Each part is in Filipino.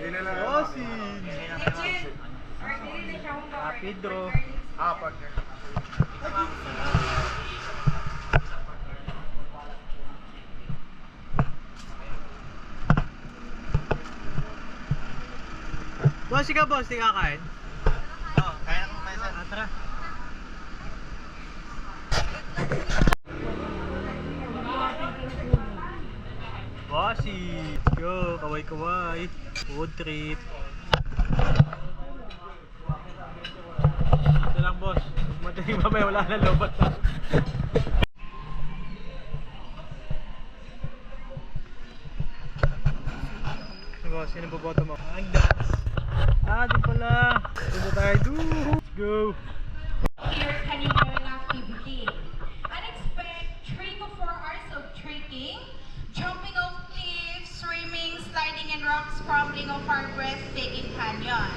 Bossing! Pedro. Partner. Boss, ikaw boss, di kakain? Oo, kaya na kumain sir. Tara. Bossy! Let's go! Kaway-kaway! Food trip! Ito lang boss. Madaling mamaya wala na lobat na. Boss, sino boboto mo? Ang dance! Di pala! Punta tayo doon! Let's go! Here kanilang activity. And expect 3 to 4 hours of trekking, jumping off cliffs, swimming, sliding in rocks, crumbling of our breathtaking canyon.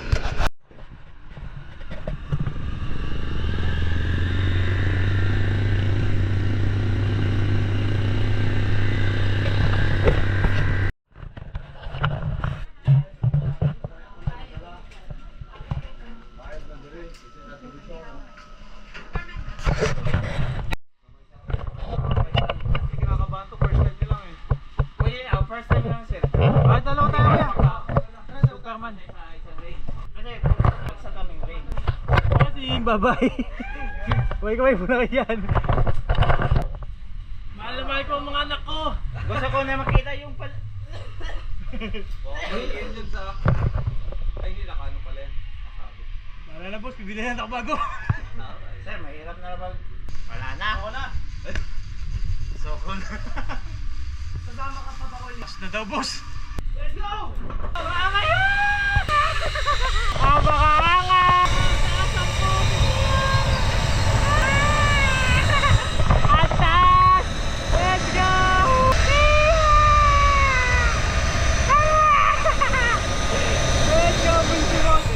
First time lang sir. Dalawa tayo kaya. Superman. Kasi sa kaming rain. Bossing, bye-bye. Kaway-kaway muna kayo yan. Mahal na mahal ko ang mga anak ko. Gusto ko na makita yung pal... Yun dun sa... Ay, hindi nakano pala yan. Nakabit. Wala na boss, bibili na ako bago. Sir, mahirap na naman. Wala na. Wala. Soko na. Kasama ka pa ba ulit? Boss na daw boss. Let's go! Baka yan! Baka Atas! Let's go! Let's go, bunsi boss!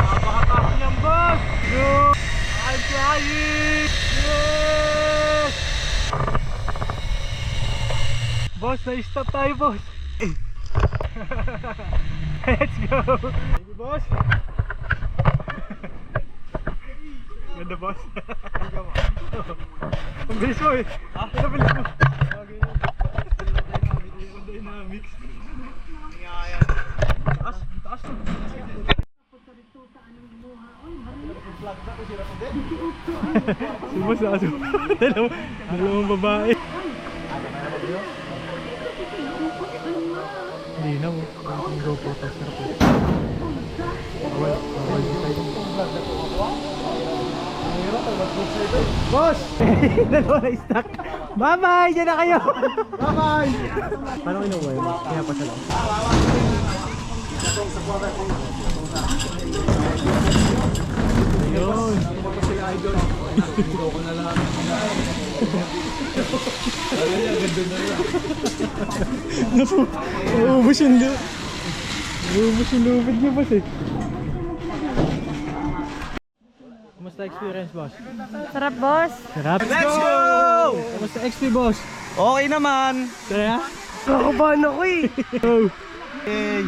Napakataas niyan boss! Go! I'm flying! Yes! Boss, na-stop tayo boss! Let's go! Thank you boss! Ganda boss! Ang bilis mo eh! Ang bilis mo! Dynamics! Taas! Taas! Si boss na aso! Dalawang babae! Hindi na mo. Ang GoPro tapos na po. Boss! Dalawa na stock. Bye-bye! Diyan na kayo! Bye-bye! Paano kinuha yun? Kaya pa sa lang. Ayun! Naubos yung lubid niya boss eh. Kumusta experience boss? Sarap, boss. Sarap. Let's go! Kumusta XP boss? Okay naman! Kaya? Kakabahan ako eh. Go! Hey!